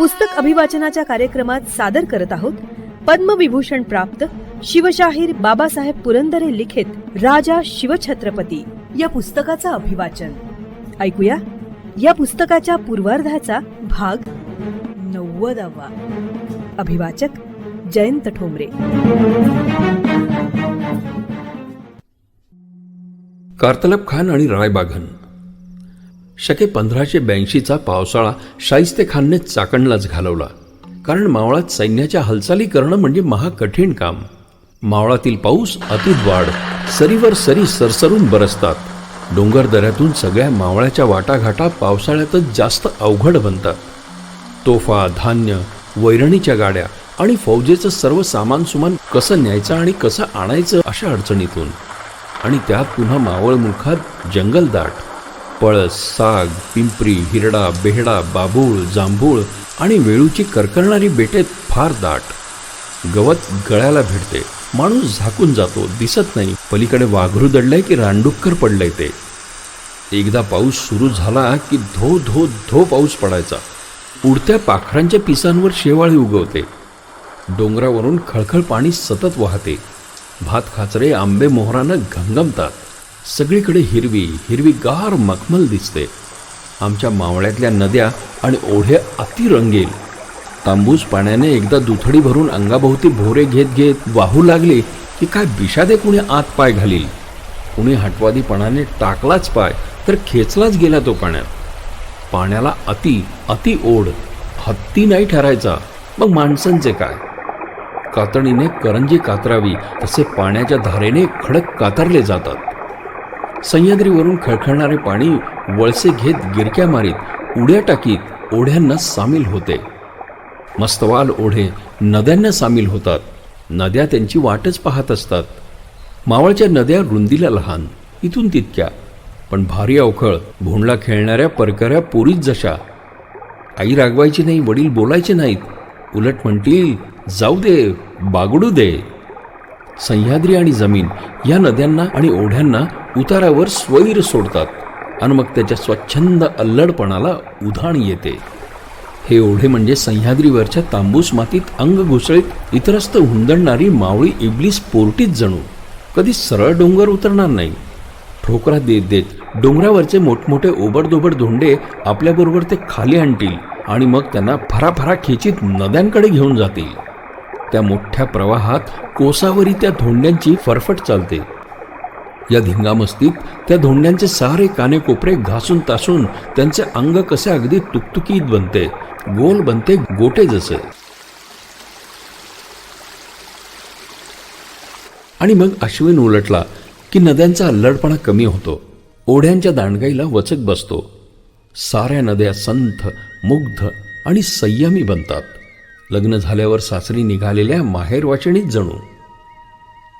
पुस्तक अभिवाचनाच्या कार्यक्रमात सादर करत आहोत पद्मविभूषण प्राप्त शिवशाहीर बाबासाहेब पुरंदरे लिखित राजा शिवछत्रपती या पुस्तकाचं अभिवाचन. ऐकूया या पुस्तकाच्या पूर्वार्धाचा भाग 90वा. अभिवाचक जयंत ठोंबरे. कारतलब खान आणि रायबाघन. शके 1582चा पावसाळा शाहिस्ते खानने चाकणलाच घालवला, कारण मावळात सैन्याच्या हालचाली करणं म्हणजे महाकठीण काम. मावळातील पाऊस अतिद्वाड, सरीवर सरी सरसरून बरसतात. डोंगर दऱ्यातून सगळ्या मावळ्याच्या वाटाघाटा पावसाळ्यातच जास्त अवघड बनतात. तोफा, धान्य, वैरणीच्या गाड्या आणि फौजेचं सर्व सामान सुमान कसं न्यायचं आणि कसं आणायचं अशा अडचणीतून, आणि त्यात पुन्हा मावळ मुखात जंगलदाट. पळस, साग, पिंपरी, हिरडा, बेहडा, बाभूळ, जांभूळ आणि वेळूची करकरणारी बेटे फार दाट. गवत गळ्याला भिडते, माणूस झाकून जातो, दिसत नाही पलीकडे वाघरू दडलंय की रानडुक्कर पडलंय ते. एकदा पाऊस सुरू झाला की धो धो धो पाऊस पडायचा. उडत्या पाखरांच्या पिसांवर शेवाळी उगवते. डोंगरावरून खळखळ पाणी सतत वाहते. भात खाचरे आंबे मोहरानं घमघमतात. सगळीकडे हिरवी हिरवीगार मखमल दिसते. आमच्या मावळ्यातल्या नद्या आणि ओढे अतिरंगील. तांबूस पाण्याने एकदा दुथडी भरून अंगाभोवती भोरे घेत घेत वाहू लागले की काय बिशादे कुणी आत पाय घालील. कुणी हटवादीपणाने टाकलाच पाय तर खेचलाच गेला तो पाण्यात. पाण्याला अति ओढ, हत्ती नाही ठरायचा, मग माणसांचे काय. कातणीने करंजी कातरावी तसे पाण्याच्या धारेने खडक कातरले जातात. सह्याद्रीवरून खळखळणारे पाणी वळसे घेत गिरक्या मारीत उड्या टाकीत ओढ्यांना सामील होते. मस्तवाल ओढे नद्यांना सामील होतात. नद्या त्यांची वाटच पाहत असतात. मावळच्या नद्या रुंदीला लहान, इथून तितक्या, पण भारी अवखळ. भोंडला खेळणाऱ्या परकऱ्या पोरीच जशा. आई रागवायची नाही, वडील बोलायचे नाहीत, उलट म्हणतील जाऊ दे, बागडू दे. सह्याद्री आणि जमीन या नद्यांना आणि ओढ्यांना उतारावर स्वैर सोडतात आणि मग त्याच्या स्वच्छंद अल्लडपणाला उधाण येते. हे ओढे म्हणजे सह्याद्रीवरच्या तांबूस मातीत अंग घुसळीत इतरस्त हुंदडणारी मावळी इबलीस पोरटीच जणू. कधी सरळ डोंगर उतरणार नाही. ठोकरा देत देत डोंगरावरचे मोठमोठे ओबडदोबड धोंडे आपल्याबरोबर ते खाली आणतील आणि मग त्यांना फराफरा खेचीत नद्यांकडे घेऊन जातील. त्या मोठ्या प्रवाहात कोसावरी त्या धोंड्यांची फरफट चालते. या धिंगामस्तीत त्या धोंड्यांचे सारे कानेकोपरे घासून तासून त्यांचे अंग कसे अगदी तुकतुकीत बनते, गोल बनते, गोटे जसे. आणि मग अश्विन उलटला की नद्यांचा अल्लडपणा कमी होतो. ओढ्यांच्या दांडगाईला वचक बसतो. साऱ्या नद्या संथ, मुग्ध आणि संयमी बनतात. लग्न झाल्यावर सासरी निघालेल्या माहेरवाचिणीत जणू.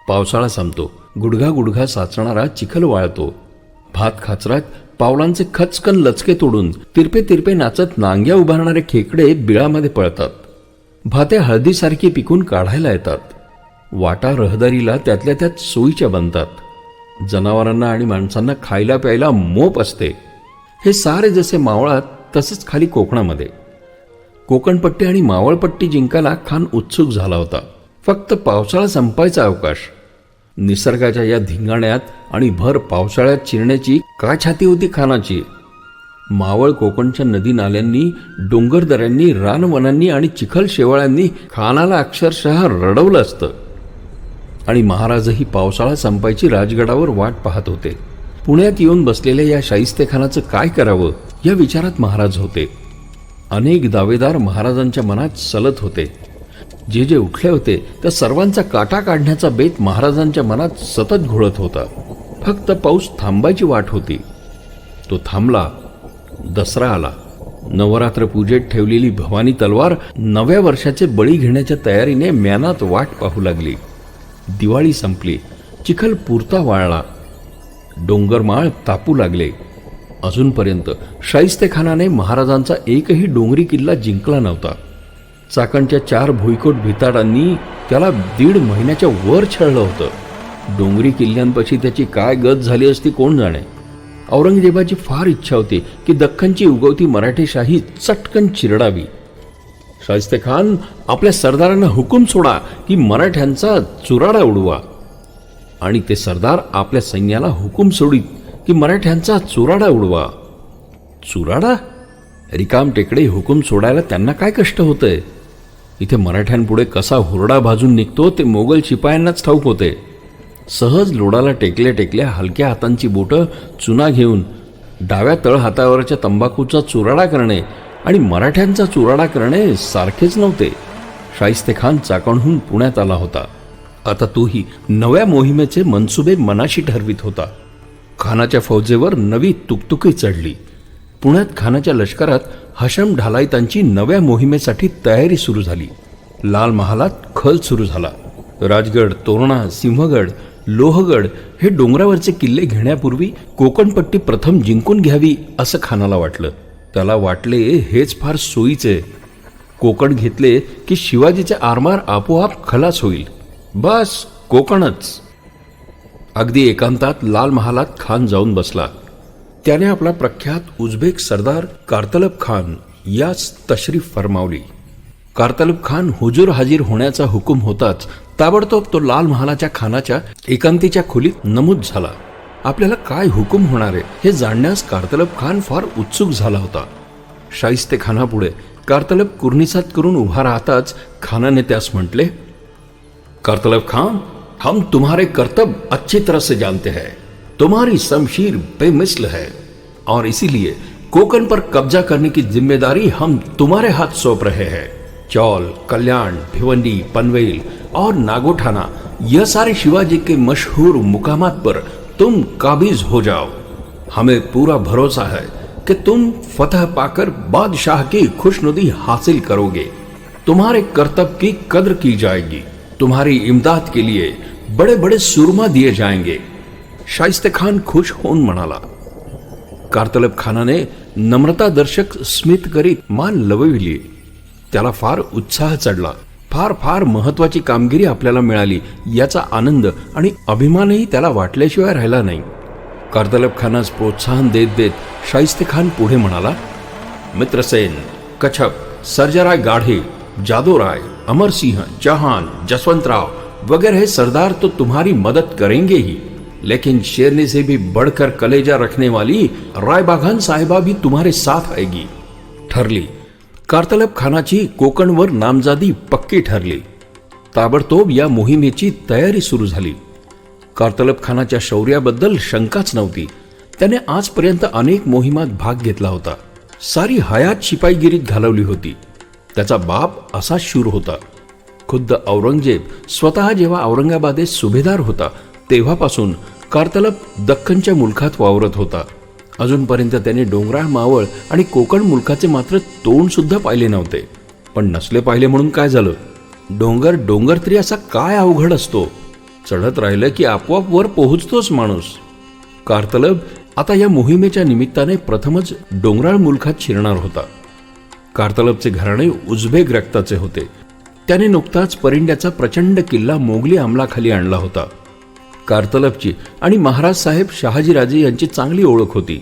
पावसाळा संपतो. गुडघा गुडघा साचणारा चिखल वाळतो. भात खाचरात पावलांचे खचकन लचके तोडून तिरपे तिरपे नाचत नांग्या उभारणारे खेकडे बिळामध्ये पळतात. भाते हळदीसारखी पिकून काढायला येतात. वाटा रहदारीला त्यातल्या त्यात सोयीच्या बनतात. जनावरांना आणि माणसांना खायला प्यायला मोप असते. हे सारे जसे मावळात तसेच खाली कोकणामध्ये. कोकणपट्टी आणि मावळपट्टी जिंकायला खान उत्सुक झाला होता. फक्त पावसाळा संपायचा अवकाश. निसर्गाच्या या धिंगाण्यात आणि भर पावसाळ्यात चिरण्याची का छाती होती खानाची. मावळ कोकणच्या नदी नाल्यांनी, डोंगरदऱ्यांनी, रानवनांनी आणि चिखल शेवाळ्यांनी खानाला अक्षरशः रडवलं असतं. आणि महाराजही पावसाळा संपायची राजगडावर वाट पाहत होते. पुण्यात येऊन बसलेल्या या शाहिस्ते खानाचं काय करावं या विचारात महाराज होते. अनेक दावेदार महाराजांच्या मनात सलत होते. जे जे उठले होते त्या सर्वांचा काटा काढण्याचा बेत महाराजांच्या मनात सतत घोळत होता. फक्त पाऊस थांबायची वाट होती. तो थांबला. दसरा आला. नवरात्र पूजेत ठेवलेली भवानी तलवार नव्या वर्षाचे बळी घेण्याच्या तयारीने म्यानात वाट पाहू लागली. दिवाळी संपली. चिखल पुरता वाळला. डोंगरमाळ तापू लागले. अजूनपर्यंत शाहिस्ते खानाने महाराजांचा एकही डोंगरी किल्ला जिंकला नव्हता. चाकणच्या 4 भुईकोट भिताडांनी त्याला 1.5 महिन्याच्या वर छळलं होतं. डोंगरी किल्ल्यांपाशी त्याची काय गत झाली असती कोण जाणे. औरंगजेबाची फार इच्छा होती की दख्खनची उगवती मराठेशाही चटकन चिरडावी. शाहिस्ते खान, आपल्या सरदारांना हुकूम सोडा की मराठ्यांचा चुराडा उडवा. आणि ते सरदार आपल्या सैन्याला हुकूम सोडीत की मराठ्यांचा चुराडा उडवा. चुराडा? रिकाम टेकडे हुकूम सोडायला त्यांना काय कष्ट होतंय? इथे मराठ्यांपुढे कसा हुरडा भाजून निघतो ते मोगल शिपायांनाच ठाऊक होते. सहज लोडाला टेकल्या टेकल्या हलक्या हातांची बोटं चुना घेऊन डाव्या तळ हातावरच्या तंबाखूचा चुराडा करणे आणि मराठ्यांचा चुराडा करणे सारखेच नव्हते. शाहिस्ते खान चाकणहून पुण्यात आला होता. आता तोही नव्या मोहिमेचे मनसुबे मनाशी ठरवित होता. खानाच्या फौजेवर नवी तुकतुकी चढली. पुण्यात खानाच्या लष्करात हशम ढालायतांची नव्या मोहिमेसाठी तयारी सुरू झाली. लाल महालात खल सुरू झाला. राजगड, तोरणा, सिंहगड, लोहगड हे डोंगरावरचे किल्ले घेण्यापूर्वी कोकणपट्टी प्रथम जिंकून घ्यावी असं खानाला वाटलं. त्याला वाटले हेच फार सोयीचे. कोकण घेतले की शिवाजीचे आरमार आपोआप खलास होईल. बस कोकणच. अगदी एकांतात लाल महालात खान जाऊन बसला. त्याने आपला प्रख्यात उझबेक सरदार कारतलब खान याच तशरीफ फरमावली. कारतलब खान हुजूर हाजीर होण्याचा हुकूम होताच ताबडतोब तो लाल महालाच्या खानाच्या एकांतीच्या खोलीत नमूद झाला. आपल्याला काय हुकूम होणार आहे हे जाणण्यास कारतलब खान फार उत्सुक झाला होता. शाहिस्ते खानापुढे कारतलब कुर्निसात करून उभा राहताच खानाने त्यास म्हटले, कारतलब खान, हम तुम्हारे कर्तव्य अच्छी तरह से जानते हैं. तुम्हारी शमशीर बेमिसल है और इसीलिए कोकण पर कब्जा करने की जिम्मेदारी हम तुम्हारे हाथ सौंप रहे हैं. चौल, कल्याण, भिवंडी, पनवेल और नागोठाना यह सारे शिवाजी के मशहूर मुकामात पर तुम काबिज हो जाओ. हमें पूरा भरोसा है कि तुम फतह पाकर बादशाह की खुशनुदी हासिल करोगे. तुम्हारे कर्तव्य की कद्र की जाएगी. तुम्हारी इमदाद के लिए बड़े बड़े सुरमा दिए जाएंगे. शाहिस्ते खान खुश होऊन म्हणाला. कारतलब खानाने नम्रतादर्शक स्मित करीत मान लवविली. त्याला फार उत्साह चढला. फार फार महत्वाची कामगिरी आपल्याला मिळाली याचा आनंद आणि अभिमानही त्याला वाटल्याशिवाय राहिला नाही. कारतलब खानास प्रोत्साहन देत देत शाहिस्ते खान पुढे म्हणाला, मित्रसेन, कच्छप, सर्जराय गाढे, जादोराय, अमरसिंह, जहान, जसवंतराव वगैरह सरदार तो तुम्हारी मदद करेंगे ही, लेकिन शेरनी से भी बढ़कर कलेजा रखने वाली रायबागान साहिबा भी तुम्हारे साथ आएगी. ठरली. कारतलब खानाची कोकणवर नामजादी पक्की ठरली. ताबडतोब या मोहिमेची तयारी सुरू झाली. कारतलब खानाच्या शौर्याबद्दल शंकाच नव्हती. त्याने आजपर्यंत अनेक मोहिमात भाग घेतला होता. सारी हयात शिपाईगिरीत घालवली होती. त्याचा बाप असा शूर होता. खुद्द औरंगजेब स्वतः जेव्हा औरंगाबादेत सुभेदार होता तेव्हापासून कारतलब दख्खनच्या मुलखात वावरत होता. अजूनपर्यंत त्याने डोंगराळ मावळ आणि कोकण मुलखाचे मात्र तोंड सुद्धा पाहिले नव्हते. पण नसले पाहिले म्हणून काय झालं? डोंगर तरी असा काय अवघड असतो? चढत राहिलं की आपोआप वर पोहोचतोच माणूस. कारतलब आता या मोहिमेच्या निमित्ताने प्रथमच डोंगराळ मुलखात शिरणार होता. कारतलबचे घराणे उझबेक रक्ताचे होते. त्याने नुकताच परिंड्याचा प्रचंड किल्ला मोगली अंमलाखाली आणला होता. कारतलबची आणि महाराज साहेब शहाजीराजे यांची चांगली ओळख होती.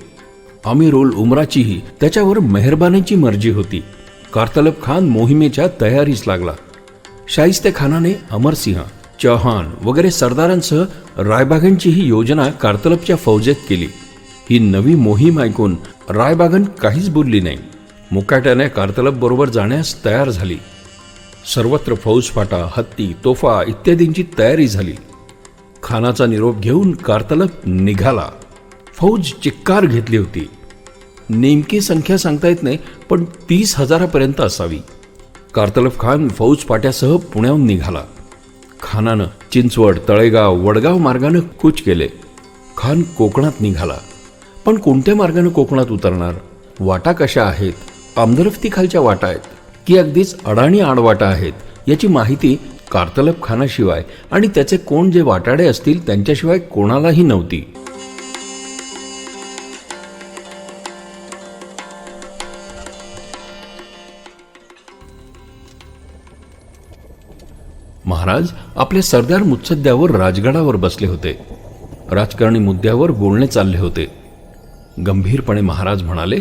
अमीर उल उमराचीही त्याच्यावर मेहरबानीची मर्जी होती. कारतलब खान मोहिमेच्या तयारीस लागला. शाहिस्ते खानाने अमरसिंह, चौहान वगैरे सरदारांसह रायबागांचीही योजना कारतलबच्या फौजेत केली. ही नवी मोहीम ऐकून रायबागन काहीच बोलली नाही. मुकाट्याने कारतलब बरोबर जाण्यास तयार झाली. सर्वत्र फौजफाटा, हत्ती, तोफा इत्यादींची तयारी झाली. खानाचा निरोप घेऊन कारतलब निघाला. फौज चिक्कार घेतली होती. नेमकी संख्या सांगता येत नाही, पण 30,000पर्यंत असावी. कारतलब खान फौजफाट्यासह पुण्याहून निघाला. खानानं चिंचवड, तळेगाव, वडगाव मार्गानं कूच केले. खान कोकणात निघाला. पण कोणत्या मार्गानं कोकणात उतरणार? वाटा कशा आहेत? आमदरफ्तीखालच्या वाटा आहेत की अगदीच अडाणी आडवाटा आहेत याची माहिती कारतलब खानाशिवाय आणि त्याचे कोण जे वाटाडे असतील त्यांच्याशिवाय कोणालाही नव्हती. महाराज आपल्या सरदार मुत्सद्द्यावर राजगडावर बसले होते. राजकारणी मुद्द्यावर बोलणे चालले होते. गंभीरपणे महाराज म्हणाले,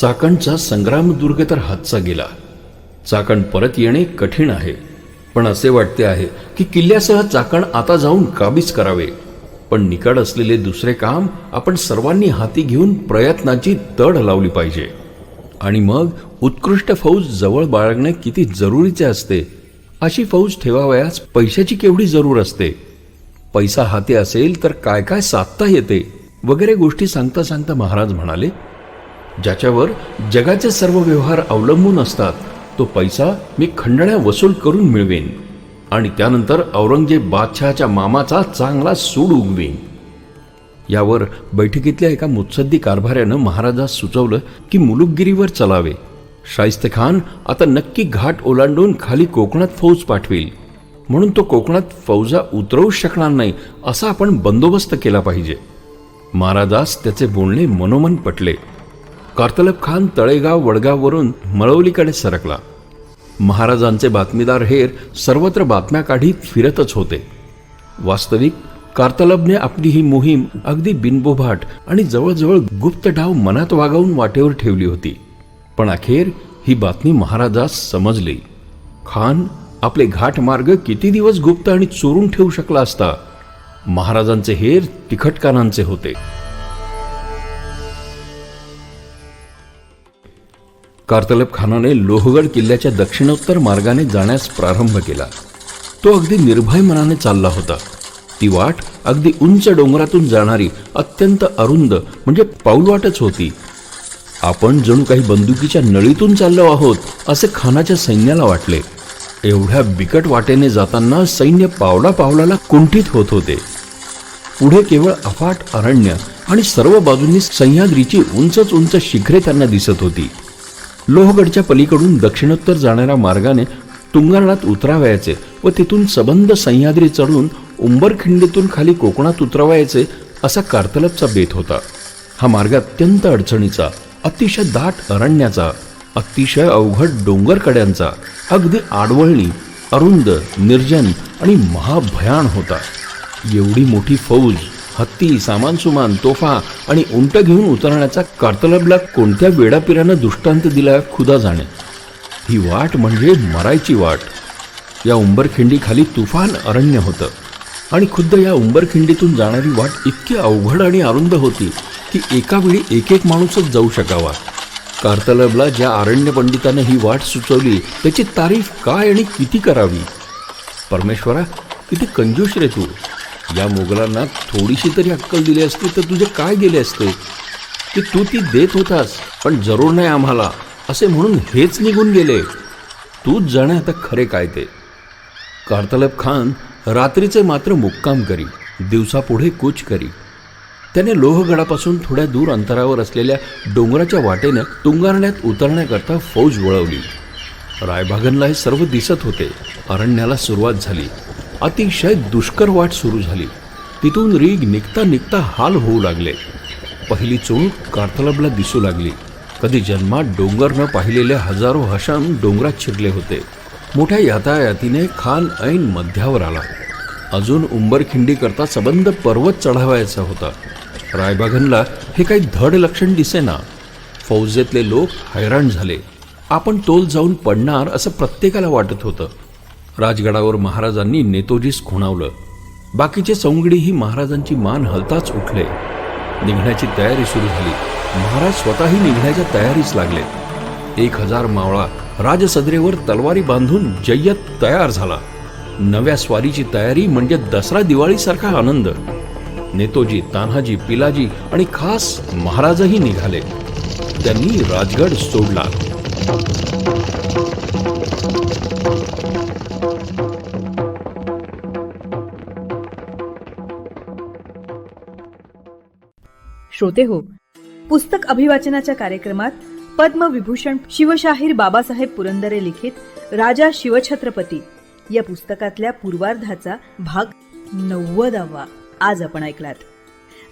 चाकणचा संग्रामदुर्ग तर हातचा गेला, चाकण परत येणे कठीण आहे, पण असे वाटते आहे की किल्ल्यासह चाकण आता जाऊन काबीज करावे. पण निकड असलेले दुसरे काम आपण सर्वांनी हाती घेऊन प्रयत्नाची तड लावली पाहिजे. आणि मग उत्कृष्ट फौज जवळ बाळगणे किती जरुरीचे असते. अशी फौज ठेवावयास पैशाची केवढी जरूर असते. पैसा हाती असेल तर काय काय साधता येते वगैरे गोष्टी सांगता सांगता महाराज म्हणाले, ज्याच्यावर जगाचे सर्व व्यवहार अवलंबून असतात तो पैसा मी खंडण्या वसूल करून मिळवेन आणि त्यानंतर औरंगजेब बादशहाच्या मामाचा चांगला सूड उगवीन. यावर बैठकीतल्या एका मुत्सद्दी कारभाऱ्यानं महाराजास सुचवलं की मुलुकगिरीवर चलावे. शाहिस्तेखान आता नक्की घाट ओलांडून खाली कोकणात फौज पाठवेल, म्हणून तो कोकणात फौजा उतरवू शकणार नाही असा आपण बंदोबस्त केला पाहिजे. महाराजास त्याचे बोलणे मनोमन पटले. कार्तलब खान तळेगाव वडगाववरून मळवलीकडे सरकला. महाराजांचे बातमीदार हेर सर्वत्र बातम्या काढीत फिरतच होते. वास्तविक कार्तलबने आपली ही मोहीम अगदी बिनबोभाट आणि जवळजवळ गुप्त डाव मनात वागवून वाटेवर ठेवली होती. पण अखेर ही बातमी महाराजास समजली. खान आपले घाट मार्ग किती दिवस गुप्त आणि चोरून ठेवू शकला असता. महाराजांचे हेर तिखटकानांचे होते. कार्तलब खानाने लोहगड किल्ल्याच्या दक्षिणोत्तर मार्गाने जाण्यास प्रारंभ केला. तो अगदी निर्भय मनाने चालला होता. ती वाट अगदी उंच डोंगरातून जाणारी अत्यंत अरुंद म्हणजे पाऊलवाटच होती. आपण जणू काही बंदुकीच्या नळीतून चाललो आहोत असे खानाच्या सैन्याला वाटले. एवढ्या बिकट वाटेने जाताना सैन्य पावला पावलाला कुंठित होत होते. पुढे केवळ अफाट अरण्य आणि सर्व बाजूंनी सह्याद्रीची उंचच उंच शिखरे त्यांना दिसत होती. लोहगडच्या पलीकडून दक्षिणोत्तर जाणाऱ्या मार्गाने तुंगारणात उतरावयाचे व तिथून सबंध सह्याद्री चढून उंबरखिंडीतून खाली कोकणात उतरवायचे असा कार्तलबचा बेत होता. हा मार्ग अत्यंत अडचणीचा, अतिशय दाट अरण्याचा, अतिशय अवघड डोंगर कड्यांचा, अगदी आडवळणी, अरुंद, निर्जन आणि महाभयान होता. एवढी मोठी फौज, हत्ती, सामान तोफा आणि उंट घेऊन उतरण्याचा कार्तलबला कोणत्या वेडापिरानं दृष्टांत दिला खुदा जाणे. ही वाट म्हणजे मरायची वाट. या उंबरखिंडी खाली तुफान अरण्य होतं आणि खुद्द या उंबरखिंडीतून जाणारी वाट इतकी अवघड आणि अरुंद होती की एका वेळी एक एक माणूसच जाऊ शकावा. कार्तलबला ज्या अरण्य पंडितानं ही वाट सुचवली त्याची तारीफ काय आणि किती करावी. परमेश्वरा, किती कंजूष रे तू. या मोगलांना थोडीशी तरी अक्कल दिली असती तर तुझे काय गेले असते की तू ती देत होतास पण जरूर नाही आम्हाला असे म्हणून हेच निघून गेले. तूच जाणे आता खरे काय ते. कार्तलब खान रात्रीचे मात्र मुक्काम करी, दिवसा पुढे कूच करी. त्याने लोहगडापासून थोड्या दूर अंतरावर असलेल्या डोंगराच्या वाटेनं तुंगारण्यात उतरण्याकरता फौज वळवली. रायबागनला हे सर्व दिसत होते. अरण्याला सुरुवात झाली. अतिशय दुष्कर वाट सुरू झाली. तिथून रीग निघता निघता हाल होऊ लागले. पहिली चूक कार्तलबला दिसू लागली. कधी जन्मात डोंगर न पाहिलेले हजारो हशम डोंगरात शिरले होते. मोठ्या यातायातीने खान ऐन मध्यावर आला. अजून उंबरखिंडी करता सबंध पर्वत चढावायचा होता. रायबागनला हे काही धड लक्षण दिसेना. फौजेतले लोक हैराण झाले. आपण तोल जाऊन पडणार असं प्रत्येकाला वाटत होतं. राजगडावर महाराजांनी नेतोजीस खुणावलं. बाकीचे सौंगडीही महाराजांची मान हलताच उठले. निघण्याची तयारी सुरू झाली. महाराज स्वतःही निघण्याच्या तयारीस लागले. 1000 मावळा राजसदरेवर तलवारी बांधून जय्यत तयार झाला. नव्या स्वारीची तयारी म्हणजे दसरा दिवाळीसारखा आनंद. नेतोजी, तान्हाजी, पिलाजी आणि खास महाराजही निघाले. त्यांनी राजगड सोडला. श्रोते हो, पुस्तक अभिवाचनाच्या कार्यक्रमात पद्मविभूषण शिवशाहीर बाबासाहेब पुरंदरे लिखित राजा शिवछत्रपती या पुस्तकातल्या पूर्वार्धाचा भाग 90वा आज आपण ऐकलात.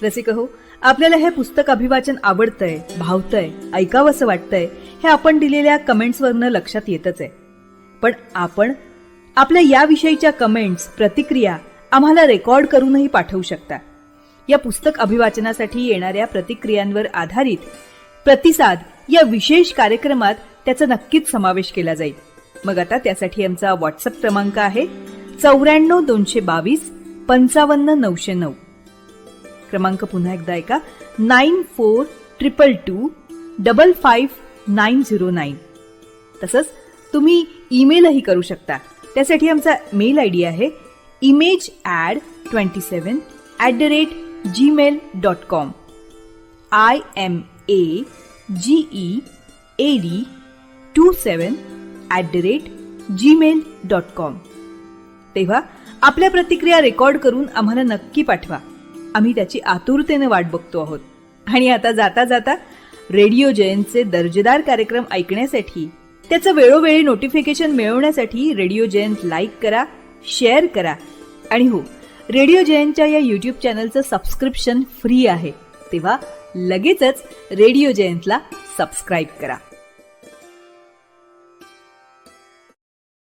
रसिक हो, आपल्याला हे पुस्तक अभिवाचन आवडतंय, भावतंय, ऐकावंसं वाटतंय हे आपण दिलेल्या कमेंट्सवरनं लक्षात येतच आहे. पण आपण आपल्या याविषयीच्या कमेंट्स, प्रतिक्रिया आम्हाला रेकॉर्ड करूनही पाठवू शकता. या पुस्तक अभिवाचनासाठी येणाऱ्या प्रतिक्रियांवर आधारित प्रतिसाद या विशेष कार्यक्रमात त्याचा नक्कीच समावेश केला जाईल. मग आता त्यासाठी आमचा व्हॉट्सअप क्रमांक आहे 94-222-55909. क्रमांक पुन्हा एकदा ऐका 94-222-55909. तसंच तुम्ही ईमेलही करू शकता. त्यासाठी आमचा मेल आयडी आहे imagead27@gmail.com. imagead27@gmail.com. तेव्हा आपल्या प्रतिक्रिया रेकॉर्ड करून आम्हाला नक्की पाठवा. आम्ही त्याची आतुरतेने वाट बघतो आहोत. आणि आता जाता जाता रेडिओ जयंतचे दर्जेदार कार्यक्रम ऐकण्यासाठी, त्याचं वेळोवेळी नोटिफिकेशन मिळवण्यासाठी रेडिओ जयंत लाईक करा, शेअर करा. आणि हो, रेडिओ जयंतच्या या यूट्यूब चॅनलचं सबस्क्रिप्शन फ्री आहे. तेव्हा लगेचच रेडिओ जयंतला सबस्क्राईब करा.